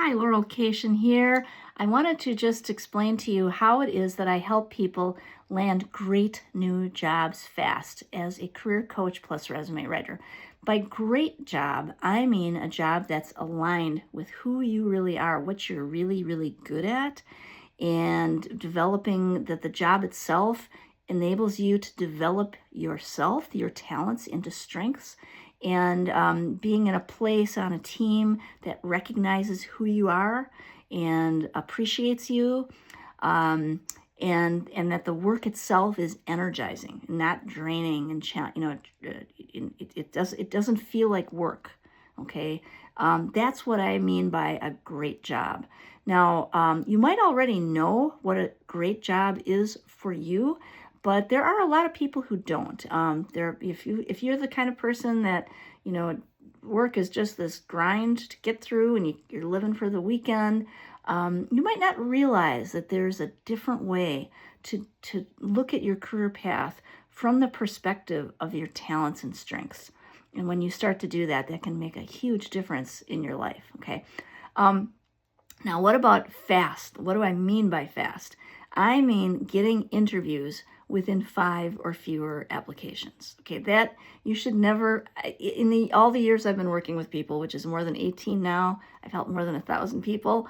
Hi, Laurel Kashinn here. I wanted to just explain to you how it is that I help people land great new jobs fast as a career coach plus resume writer. By great job, I mean a job that's aligned with who you really are, what you're really, really good at, and developing that the job itself enables you to develop yourself, your talents into strengths, and being in a place on a team that recognizes who you are and appreciates you, and that the work itself is energizing, not draining, and it doesn't feel like work. Okay, that's what I mean by a great job. Now, you might already know what a great job is for you, but there are a lot of people who don't. If you're the kind of person that, work is just this grind to get through, and you're living for the weekend, you might not realize that there's a different way to look at your career path from the perspective of your talents and strengths. And when you start to do that, that can make a huge difference in your life. Okay. Now, what about fast? What do I mean by fast? I mean getting interviews within 5 or fewer applications. Okay, that you should never, all the years I've been working with people, which is more than 18 now, I've helped more than 1,000 people,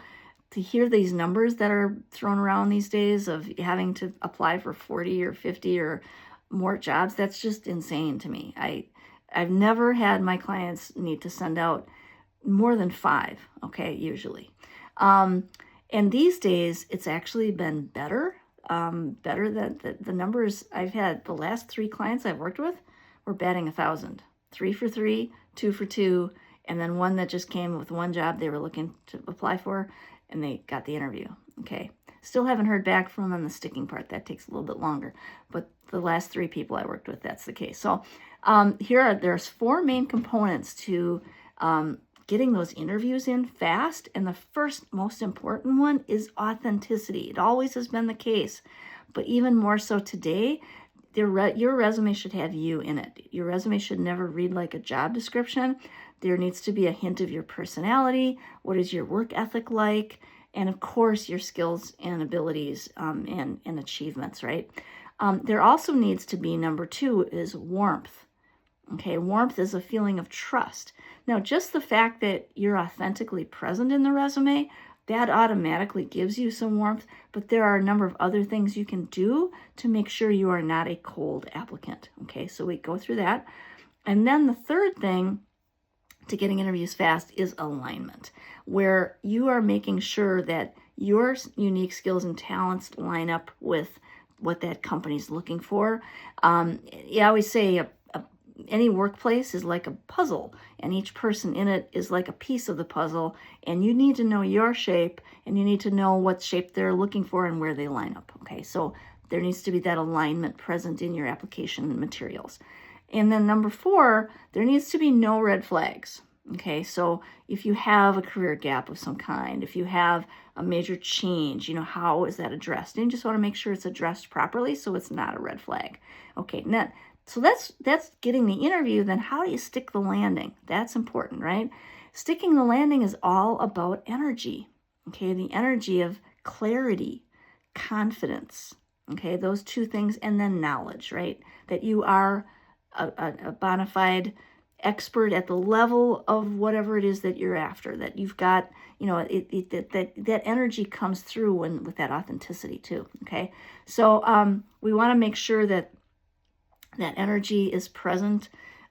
to hear these numbers that are thrown around these days of having to apply for 40 or 50 or more jobs, that's just insane to me. I've never had my clients need to send out more than 5, okay, usually. And these days, it's actually been better than the numbers I've had. The last 3 clients I've worked with were batting 1,000, 3 for 3, 2 for 2, and then one that just came with one job they were looking to apply for, and they got the interview. Okay, still haven't heard back from them on the sticking part. That takes a little bit longer, but the last 3 people I worked with, that's the case. So there's 4 main components to getting those interviews in fast, and the first most important one is authenticity. It always has been the case, but even more so today. Your resume should have you in it. Your resume should never read like a job description. There needs to be a hint of your personality. What is your work ethic like? And of course, your skills and abilities and achievements, right? There also needs to be, number 2, is warmth. Okay, warmth is a feeling of trust. Now, just the fact that you're authentically present in the resume, that automatically gives you some warmth, but there are a number of other things you can do to make sure you are not a cold applicant. Okay, so we go through that. And then the third thing to getting interviews fast is alignment, where you are making sure that your unique skills and talents line up with what that company's looking for. I always say any workplace is like a puzzle, and each person in it is like a piece of the puzzle, and you need to know your shape, and you need to know what shape they're looking for and where they line up. Okay, so there needs to be that alignment present in your application materials. And then number 4, there needs to be no red flags. Okay, so if you have a career gap of some kind, if you have a major change, how is that addressed? And you just want to make sure it's addressed properly so it's not a red flag. Okay, now, so that's getting the interview. Then how do you stick the landing? That's important, right? Sticking the landing is all about energy. Okay, the energy of clarity, confidence. Okay, those 2 things, and then knowledge, right? That you are a bona fide expert at the level of whatever it is that you're after, that you've got, that energy comes through with that authenticity too. Okay, so we want to make sure that energy is present,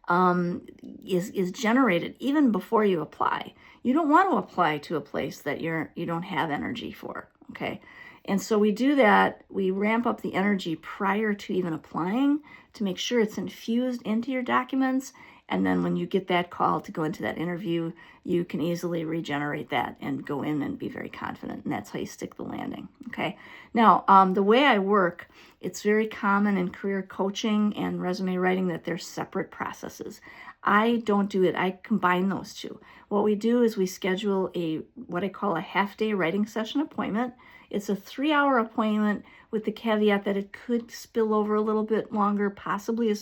is generated even before you apply. You don't want to apply to a place that you don't have energy for. Okay, and so we do that. We ramp up the energy prior to even applying to make sure it's infused into your documents. And then when you get that call to go into that interview, you can easily regenerate that and go in and be very confident. And that's how you stick the landing. Okay. Now, the way I work, it's very common in career coaching and resume writing that they're separate processes. I don't do it. I combine those 2. What we do is we schedule what I call a half-day writing session appointment. It's a 3-hour appointment with the caveat that it could spill over a little bit longer, possibly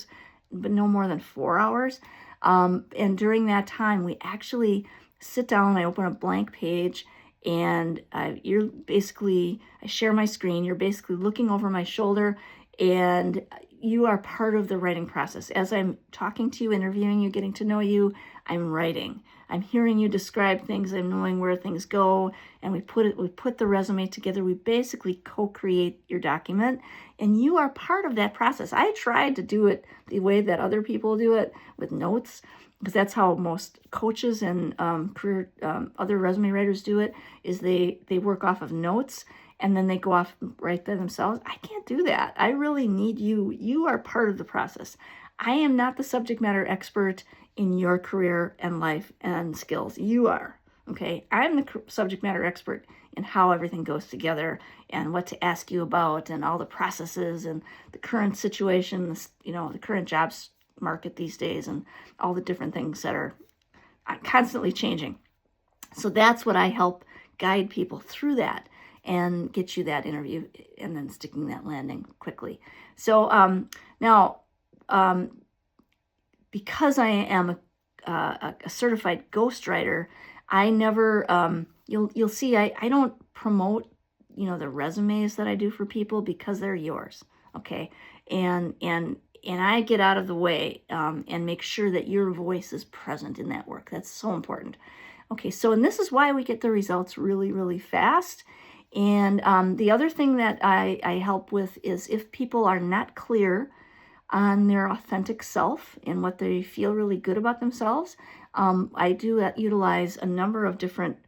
but no more than 4 hours. And during that time, we actually sit down, I open a blank page, and I share my screen. You're basically looking over my shoulder, and you are part of the writing process. As I'm talking to you, interviewing you, getting to know you, I'm writing. I'm hearing you describe things. I'm knowing where things go, and we put the resume together. We basically co-create your document, and you are part of that process. I tried to do it the way that other people do it, with notes, because that's how most coaches and other resume writers do it, is they work off of notes, and then they go off and write by themselves. I can't do that. I really need you. You are part of the process. I am not the subject matter expert in your career and life and skills. You are, okay? I'm the subject matter expert in how everything goes together and what to ask you about and all the processes and the current situation, the current jobs market these days and all the different things that are constantly changing. So that's what I help guide people through that and get you that interview and then sticking that landing quickly. So now, because I am a certified ghostwriter, I never, you'll see, I don't promote, the resumes that I do for people, because they're yours, okay? And I get out of the way and make sure that your voice is present in that work. That's so important. Okay, and this is why we get the results really, really fast. And the other thing that I help with is if people are not clear on their authentic self and what they feel really good about themselves, I do utilize a number of different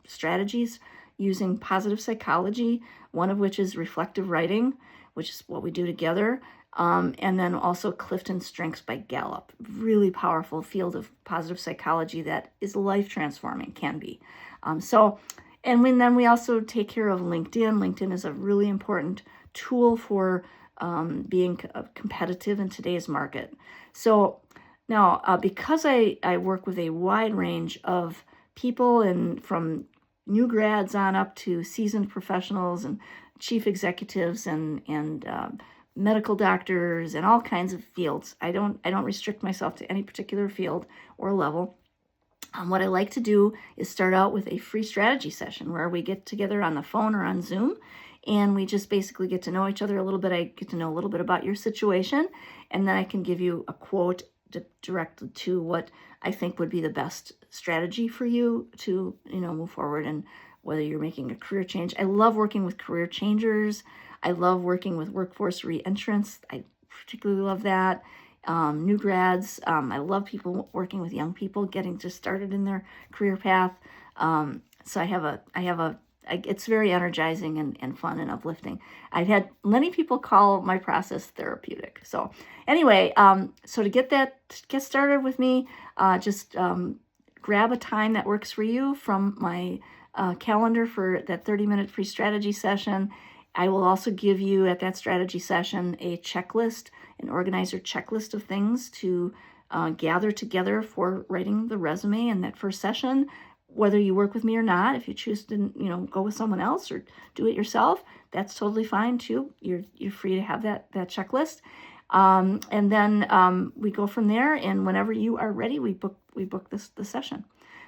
strategies using positive psychology, one of which is reflective writing, which is what we do together. And then also Clifton Strengths by Gallup. Really powerful field of positive psychology that is life transforming, can be. Then we also take care of LinkedIn. LinkedIn is a really important tool for being competitive in today's market. So now, because I work with a wide range of people, and from new grads on up to seasoned professionals and chief executives and medical doctors and all kinds of fields, I don't restrict myself to any particular field or level. What I like to do is start out with a free strategy session where we get together on the phone or on Zoom, and we just basically get to know each other a little bit. I get to know a little bit about your situation, and then I can give you a quote directed to what I think would be the best strategy for you to, move forward, and whether you're making a career change. I love working with career changers. I love working with workforce reentrants. I particularly love that. New grads. I love people working with young people getting just started in their career path. So it's very energizing and fun and uplifting. I've had many people call my process therapeutic. So anyway, so to get started with me, just grab a time that works for you from my calendar for that 30-minute free strategy session. I will also give you at that strategy session a checklist, an organizer checklist of things to gather together for writing the resume in that first session. Whether you work with me or not, if you choose to, go with someone else or do it yourself, that's totally fine too. You're free to have that checklist, and then we go from there. And whenever you are ready, we book the session.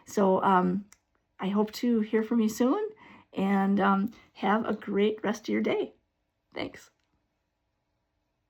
So I hope to hear from you soon, and have a great rest of your day. Thanks.